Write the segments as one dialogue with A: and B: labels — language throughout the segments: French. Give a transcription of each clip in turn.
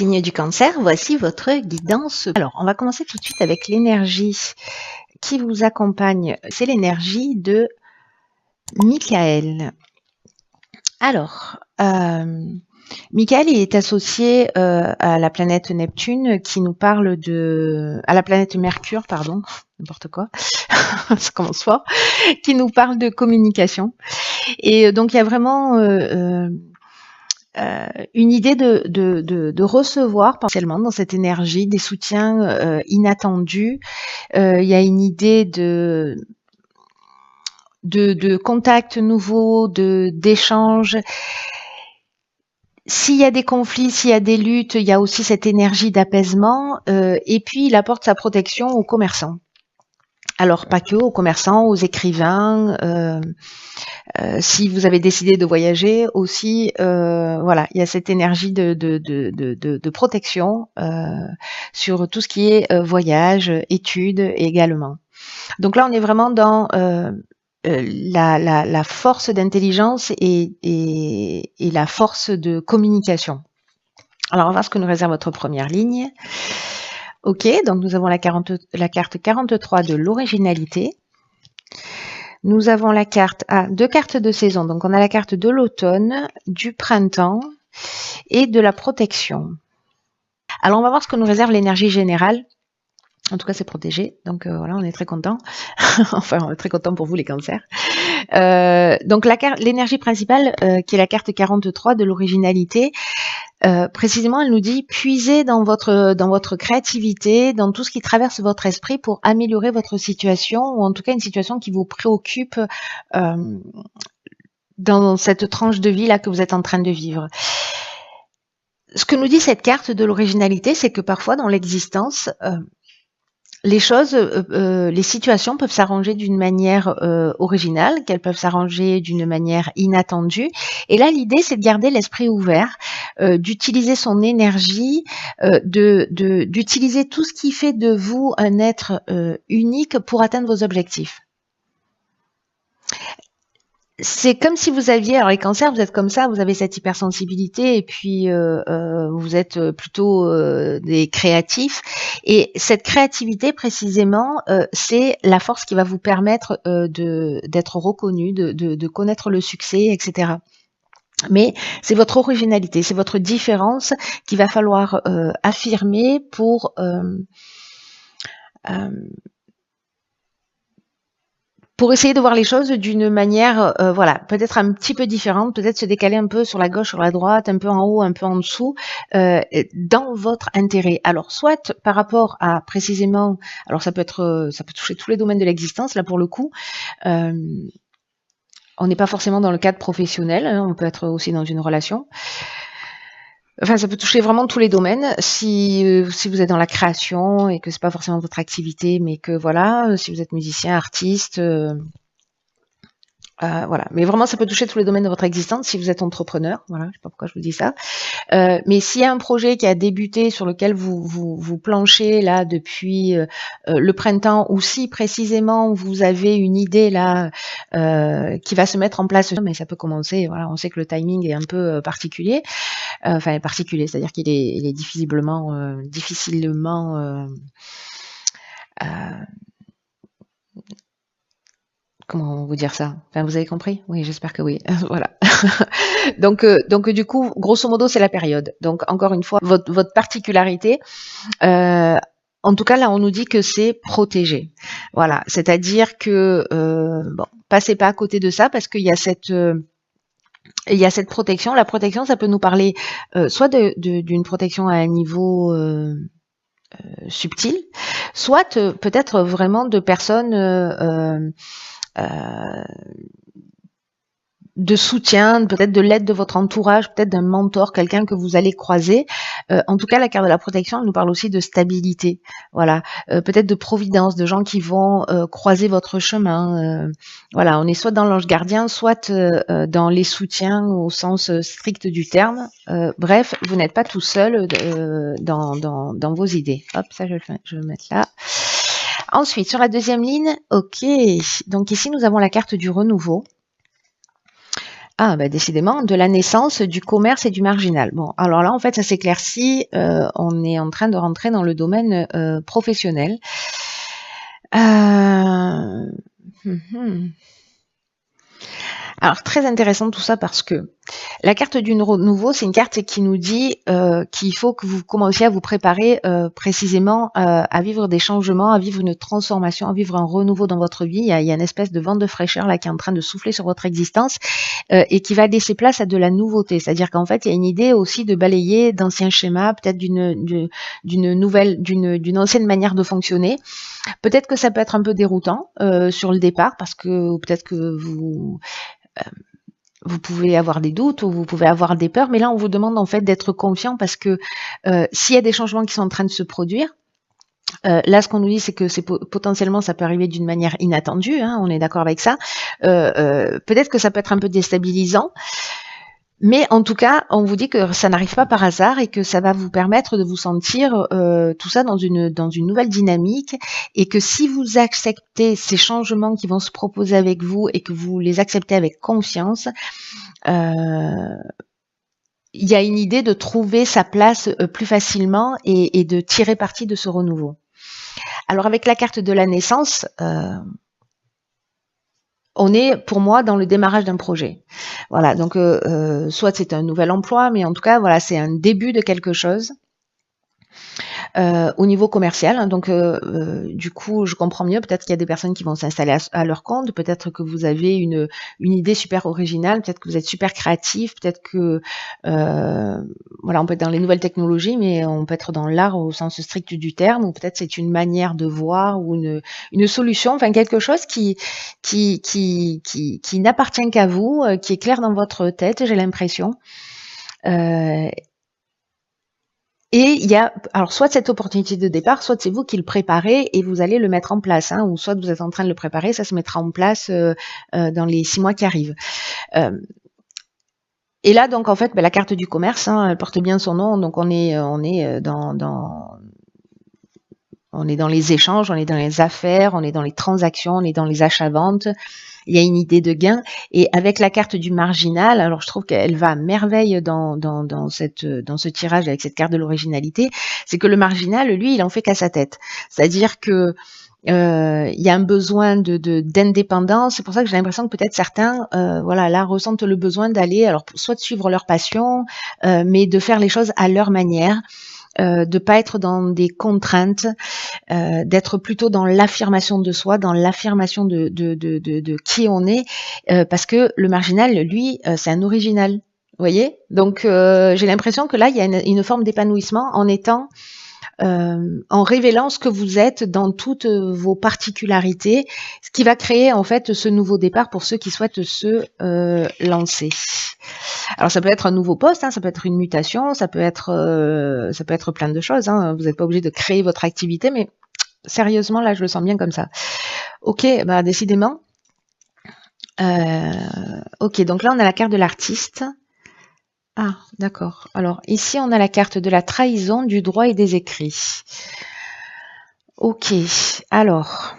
A: Signe du Cancer, voici votre guidance. Alors, on va commencer tout de suite avec l'énergie qui vous accompagne. C'est l'énergie de Michael. Alors, Michael est associé à la planète Neptune qui nous parle à la planète Mercure, pardon, n'importe quoi, ça commence fort, qui nous parle de communication. Et donc, il y a vraiment une idée de recevoir potentiellement dans cette énergie des soutiens inattendus. Il y a une idée de contacts nouveaux, d'échanges. S'il y a des conflits, s'il y a des luttes, il y a aussi cette énergie d'apaisement. Et puis, il apporte sa protection aux commerçants. Alors, pas que aux commerçants, aux écrivains. Si vous avez décidé de voyager aussi, voilà, il y a cette énergie de protection sur tout ce qui est voyage, études également. Donc là, on est vraiment dans la force d'intelligence et la force de communication. Alors, on va voir ce que nous réserve votre première ligne. Ok, donc nous avons la carte 43 de l'originalité. Nous avons la carte, deux cartes de saison. Donc, on a la carte de l'automne, du printemps et de la protection. Alors, on va voir ce que nous réserve l'énergie générale. En tout cas, c'est protégé. Donc, voilà, on est très content. Enfin, on est très content pour vous, les cancers. Donc, l'énergie principale, qui est la carte 43 de l'originalité, précisément, elle nous dit puisez dans votre créativité, dans tout ce qui traverse votre esprit pour améliorer votre situation, ou en tout cas une situation qui vous préoccupe dans cette tranche de vie là que vous êtes en train de vivre. Ce que nous dit cette carte de l'originalité, c'est que parfois dans l'existence, les choses, les situations peuvent s'arranger d'une manière originale, qu'elles peuvent s'arranger d'une manière inattendue. Et là, l'idée, c'est de garder l'esprit ouvert, d'utiliser son énergie, d'utiliser tout ce qui fait de vous un être unique pour atteindre vos objectifs. C'est comme si vous aviez, alors les cancers, vous êtes comme ça, vous avez cette hypersensibilité et puis vous êtes plutôt des créatifs. Et cette créativité, précisément, c'est la force qui va vous permettre d'être reconnu, de connaître le succès, etc. Mais c'est votre originalité, c'est votre différence qu'il va falloir affirmer pour essayer de voir les choses d'une manière, voilà, peut-être un petit peu différente, peut-être se décaler un peu sur la gauche, sur la droite, un peu en haut, un peu en dessous, dans votre intérêt. Alors, soit par rapport à précisément, alors ça peut toucher tous les domaines de l'existence, là pour le coup, on n'est pas forcément dans le cadre professionnel, hein, on peut être aussi dans une relation. Enfin, ça peut toucher vraiment tous les domaines. Si vous êtes dans la création et que c'est pas forcément votre activité, mais que voilà, si vous êtes musicien, artiste, voilà. Mais vraiment, ça peut toucher tous les domaines de votre existence si vous êtes entrepreneur. Voilà, je sais pas pourquoi je vous dis ça. Mais s'il y a un projet qui a débuté sur lequel vous planchez là depuis le printemps, ou si précisément vous avez une idée là qui va se mettre en place, mais ça peut commencer. Voilà, on sait que le timing est un peu particulier. Enfin, particulier, c'est-à-dire qu'il est difficilement comment vous dire ça? Enfin, vous avez compris? Oui, j'espère que oui. Voilà. donc du coup, grosso modo, c'est la période. Donc, encore une fois, votre particularité, en tout cas, là, on nous dit que c'est protégé. Voilà. C'est-à-dire que, bon, passez pas à côté de ça parce qu'il y a cette protection. La protection, ça peut nous parler soit d'une protection à un niveau subtil, soit peut-être vraiment de personnes de soutien, peut-être de l'aide de votre entourage, peut-être d'un mentor, quelqu'un que vous allez croiser. En tout cas, la carte de la protection, elle nous parle aussi de stabilité. Voilà, peut-être de providence, de gens qui vont croiser votre chemin. Voilà, on est soit dans l'ange gardien, soit dans les soutiens au sens strict du terme. Bref, vous n'êtes pas tout seul dans vos idées. Hop, ça je vais mettre là. Ensuite, sur la deuxième ligne, ok. Donc ici, nous avons la carte du renouveau. Ah, bah, décidément, de la naissance, du commerce et du marginal. Bon, alors là, en fait, ça s'éclaircit. On est en train de rentrer dans le domaine professionnel. hum, hum. Alors, très intéressant tout ça parce que la carte du renouveau, c'est une carte qui nous dit qu'il faut que vous commenciez à vous préparer précisément à vivre des changements, à vivre une transformation, à vivre un renouveau dans votre vie. Il y a une espèce de vent de fraîcheur là qui est en train de souffler sur votre existence et qui va laisser place à de la nouveauté. C'est-à-dire qu'en fait, il y a une idée aussi de balayer d'anciens schémas, peut-être d'une ancienne manière de fonctionner. Peut-être que ça peut être un peu déroutant sur le départ parce que peut-être que vous pouvez avoir des doutes ou vous pouvez avoir des peurs, mais là on vous demande en fait d'être confiant parce que s'il y a des changements qui sont en train de se produire, là ce qu'on nous dit c'est que potentiellement ça peut arriver d'une manière inattendue, hein, on est d'accord avec ça, peut-être que ça peut être un peu déstabilisant, mais en tout cas, on vous dit que ça n'arrive pas par hasard et que ça va vous permettre de vous sentir tout ça dans une nouvelle dynamique et que si vous acceptez ces changements qui vont se proposer avec vous et que vous les acceptez avec confiance, il y a une idée de trouver sa place plus facilement et de tirer parti de ce renouveau. Alors avec la carte de la naissance, on est, pour moi, dans le démarrage d'un projet. Voilà, donc soit c'est un nouvel emploi, mais en tout cas, voilà, c'est un début de quelque chose. Au niveau commercial, hein, donc du coup, je comprends mieux. Peut-être qu'il y a des personnes qui vont s'installer à leur compte. Peut-être que vous avez une idée super originale. Peut-être que vous êtes super créatif. Peut-être que voilà, on peut être dans les nouvelles technologies, mais on peut être dans l'art au sens strict du terme. Ou peut-être c'est une manière de voir ou une solution. Enfin, quelque chose qui n'appartient qu'à vous, qui est clair dans votre tête. J'ai l'impression. Et il y a, alors soit cette opportunité de départ, soit c'est vous qui le préparez et vous allez le mettre en place, hein, ou soit vous êtes en train de le préparer, ça se mettra en place dans les 6 mois qui arrivent. Et là, donc en fait, la carte du commerce, hein, elle porte bien son nom, donc on est dans les échanges, on est dans les affaires, on est dans les transactions, on est dans les achats-ventes. Il y a une idée de gain. Et avec la carte du marginal, alors je trouve qu'elle va à merveille dans ce tirage avec cette carte de l'originalité, c'est que le marginal, lui, il en fait qu'à sa tête. C'est-à-dire que il y a un besoin d'indépendance. C'est pour ça que j'ai l'impression que peut-être certains, voilà, là ressentent le besoin d'aller, alors soit de suivre leur passion, mais de faire les choses à leur manière. De pas être dans des contraintes, d'être plutôt dans l'affirmation de soi, dans l'affirmation de qui on est, parce que le marginal, lui, c'est un original. Vous voyez? Donc j'ai l'impression que là, il y a une forme d'épanouissement en étant en révélant ce que vous êtes dans toutes vos particularités, ce qui va créer en fait ce nouveau départ pour ceux qui souhaitent se lancer. Alors ça peut être un nouveau poste, hein, ça peut être une mutation, ça peut être plein de choses. Hein. Vous n'êtes pas obligé de créer votre activité, mais sérieusement là, je le sens bien comme ça. Ok, bah décidément. Ok, donc là on a la carte de l'artiste. Ah, d'accord. Alors, ici, on a la carte de la trahison, du droit et des écrits. Ok, alors.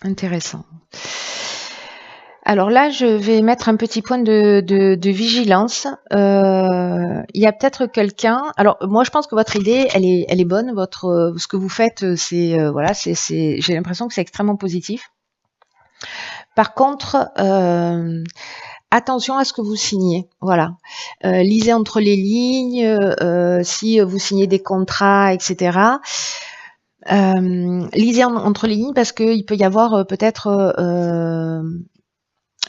A: Intéressant. Alors là, je vais mettre un petit point de vigilance. Il y a peut-être quelqu'un. Alors moi, je pense que votre idée, elle est bonne. Ce que vous faites, c'est voilà, j'ai l'impression que c'est extrêmement positif. Par contre, attention à ce que vous signez. Voilà. Lisez entre les lignes, si vous signez des contrats, etc. Lisez entre les lignes parce qu'il peut y avoir peut-être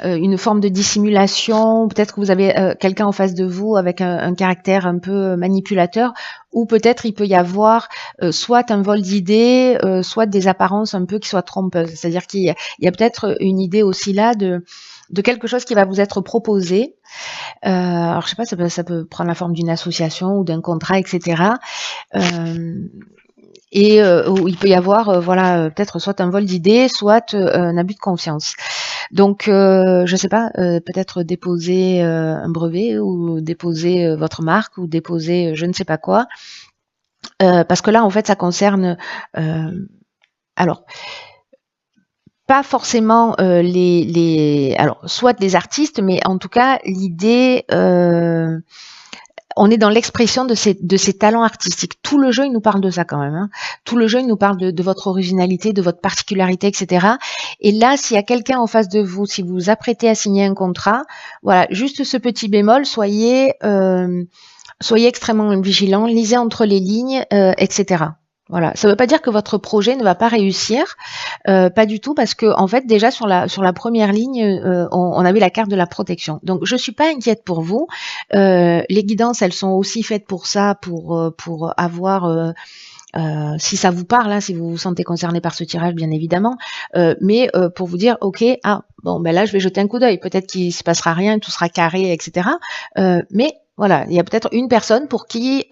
A: une forme de dissimulation, peut-être que vous avez quelqu'un en face de vous avec un caractère un peu manipulateur, ou peut-être il peut y avoir soit un vol d'idées, soit des apparences un peu qui soient trompeuses. C'est-à-dire qu'il y a peut-être une idée aussi là de quelque chose qui va vous être proposé. Alors je sais pas, ça peut prendre la forme d'une association ou d'un contrat, etc. Et où il peut y avoir voilà peut-être soit un vol d'idées, soit un abus de confiance. Donc je sais pas, peut-être déposer un brevet ou déposer votre marque ou déposer je ne sais pas quoi, parce que là en fait ça concerne alors pas forcément alors soit des artistes, mais en tout cas l'idée, on est dans l'expression de ces talents artistiques. Tout le jeu, il nous parle de ça quand même. Hein. Tout le jeu, il nous parle de votre originalité, de votre particularité, etc. Et là, s'il y a quelqu'un en face de vous, si vous vous apprêtez à signer un contrat, voilà, juste ce petit bémol, soyez extrêmement vigilant, lisez entre les lignes, etc. Voilà, ça ne veut pas dire que votre projet ne va pas réussir, pas du tout, parce que en fait déjà sur la première ligne, on avait la carte de la protection. Donc je suis pas inquiète pour vous. Les guidances, elles sont aussi faites pour ça, pour avoir si ça vous parle, hein, si vous vous sentez concerné par ce tirage, bien évidemment, mais pour vous dire, ok, bon, ben là, je vais jeter un coup d'œil. Peut-être qu'il se passera rien, tout sera carré, etc. Mais voilà, il y a peut-être une personne pour qui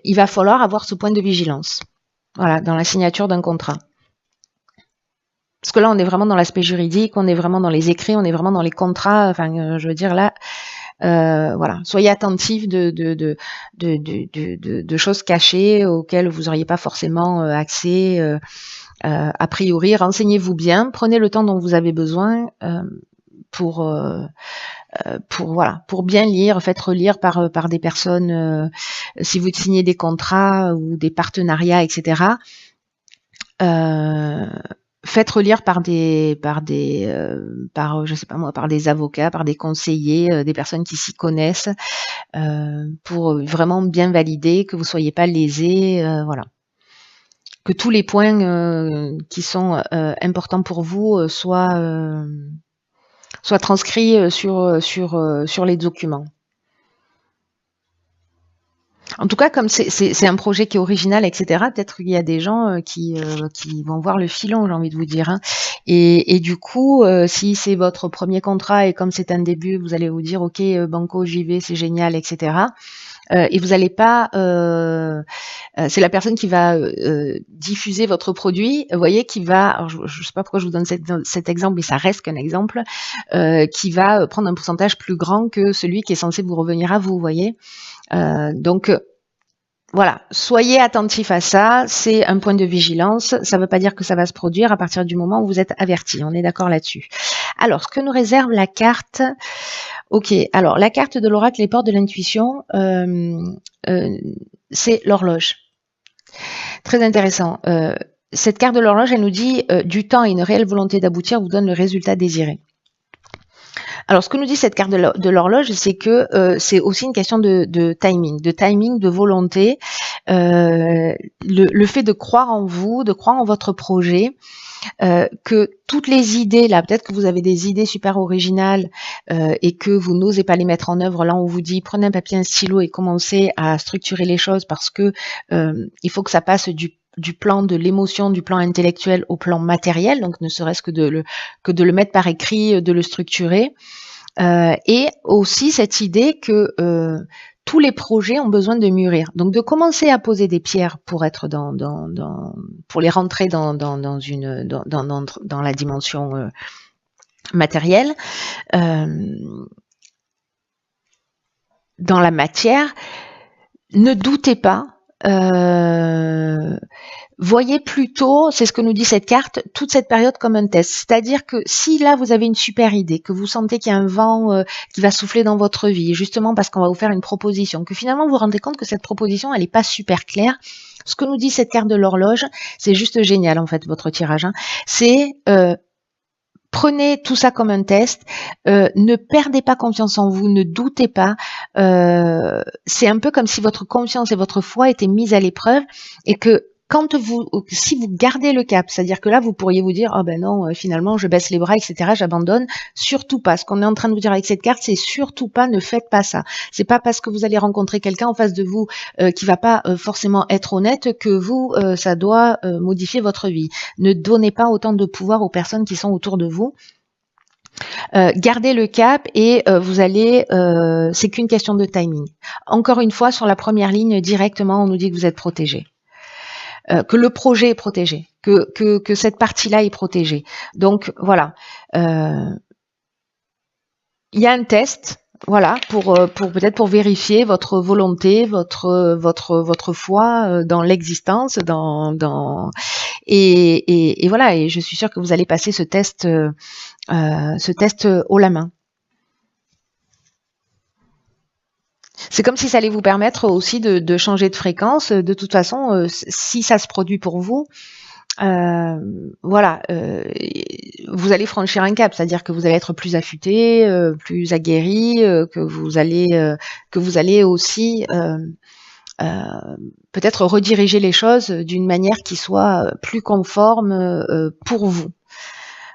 A: il va falloir avoir ce point de vigilance. Voilà, dans la signature d'un contrat. Parce que là, on est vraiment dans l'aspect juridique, on est vraiment dans les écrits, on est vraiment dans les contrats. Enfin, je veux dire là. Voilà, soyez attentifs de choses cachées auxquelles vous n'auriez pas forcément accès a priori. Renseignez-vous bien, prenez le temps dont vous avez besoin pour bien lire, faites relire par des personnes si vous signez des contrats ou des partenariats, etc. Faites relire par je sais pas moi, par des avocats, par des conseillers, des personnes qui s'y connaissent, pour vraiment bien valider que vous soyez pas lésés, voilà. Que tous les points qui sont importants pour vous soient transcrits sur les documents. En tout cas, comme c'est un projet qui est original, etc., peut-être qu'il y a des gens qui vont voir le filon, j'ai envie de vous dire. Hein. Et du coup, si c'est votre premier contrat et comme c'est un début, vous allez vous dire, ok, banco, j'y vais, c'est génial, etc. Et vous n'allez pas... c'est la personne qui va diffuser votre produit, vous voyez, qui va... Alors je ne sais pas pourquoi je vous donne cet exemple, mais ça reste qu'un exemple, qui va prendre un pourcentage plus grand que celui qui est censé vous revenir à vous, vous voyez. Donc voilà, soyez attentifs à ça, c'est un point de vigilance, ça ne veut pas dire que ça va se produire à partir du moment où vous êtes averti, on est d'accord là-dessus. Alors, ce que nous réserve la carte, ok, alors la carte de l'oracle, les portes de l'intuition, c'est l'horloge. Très intéressant. Cette carte de l'horloge, elle nous dit du temps et une réelle volonté d'aboutir vous donne le résultat désiré. Alors, ce que nous dit cette carte de l'horloge, c'est que c'est aussi une question de timing, de volonté, le fait de croire en vous, de croire en votre projet, que toutes les idées, là, peut-être que vous avez des idées super originales et que vous n'osez pas les mettre en œuvre, là on vous dit prenez un papier, un stylo et commencez à structurer les choses parce que il faut que ça passe du plan de l'émotion, du plan intellectuel au plan matériel, donc ne serait-ce que de le mettre par écrit, de le structurer. Et aussi cette idée que tous les projets ont besoin de mûrir. Donc de commencer à poser des pierres pour être pour les rentrer dans la dimension matérielle, dans la matière. Ne doutez pas. Voyez plutôt, c'est ce que nous dit cette carte, toute cette période comme un test. C'est-à-dire que si là vous avez une super idée, que vous sentez qu'il y a un vent qui va souffler dans votre vie, justement parce qu'on va vous faire une proposition, que finalement vous vous rendez compte que cette proposition elle n'est pas super claire, ce que nous dit cette carte de l'horloge, c'est juste génial en fait votre tirage. Hein. C'est prenez tout ça comme un test, ne perdez pas confiance en vous, ne doutez pas. C'est un peu comme si votre confiance et votre foi étaient mises à l'épreuve et que si vous gardez le cap, c'est-à-dire que là, vous pourriez vous dire, oh ben non, finalement, je baisse les bras, etc., j'abandonne. Surtout pas. Ce qu'on est en train de vous dire avec cette carte, c'est surtout pas, ne faites pas ça. C'est pas parce que vous allez rencontrer quelqu'un en face de vous qui va pas forcément être honnête que vous, ça doit modifier votre vie. Ne donnez pas autant de pouvoir aux personnes qui sont autour de vous. Gardez le cap et vous allez, c'est qu'une question de timing. Encore une fois, sur la première ligne, directement, on nous dit que vous êtes protégé. Que le projet est protégé, que cette partie-là est protégée. Donc voilà, il y a un test, voilà, pour peut-être pour vérifier votre volonté, votre foi dans l'existence, et voilà. Et je suis sûre que vous allez passer ce test haut la main. C'est comme si ça allait vous permettre aussi de changer de fréquence. De toute façon, si ça se produit pour vous, voilà, vous allez franchir un cap, c'est-à-dire que vous allez être plus affûté, plus aguerri, que vous allez aussi peut-être rediriger les choses d'une manière qui soit plus conforme pour vous.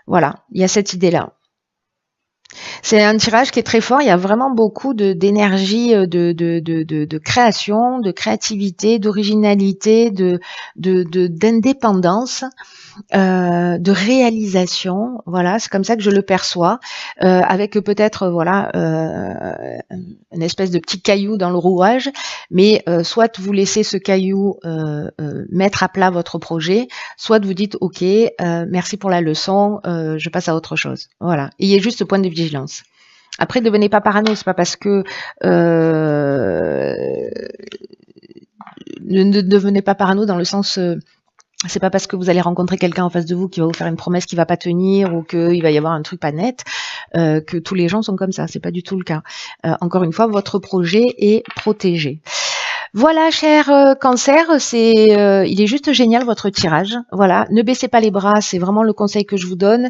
A: Voilà, il y a cette idée-là. C'est un tirage qui est très fort. Il y a vraiment beaucoup d'énergie, de création, de créativité, d'originalité, d'indépendance, de réalisation. Voilà, c'est comme ça que je le perçois, avec peut-être voilà une espèce de petit caillou dans le rouage, mais soit vous laissez ce caillou mettre à plat votre projet, soit vous dites ok, merci pour la leçon, je passe à autre chose. Voilà, ayez juste ce point de vigilance. Après, ne devenez pas parano, c'est pas parce que ne devenez pas parano dans le sens c'est pas parce que vous allez rencontrer quelqu'un en face de vous qui va vous faire une promesse qui va pas tenir ou qu'il va y avoir un truc pas net que tous les gens sont comme ça. C'est pas du tout le cas. Encore une fois, votre projet est protégé. Voilà, cher Cancer, il est juste génial votre tirage. Voilà, ne baissez pas les bras, c'est vraiment le conseil que je vous donne.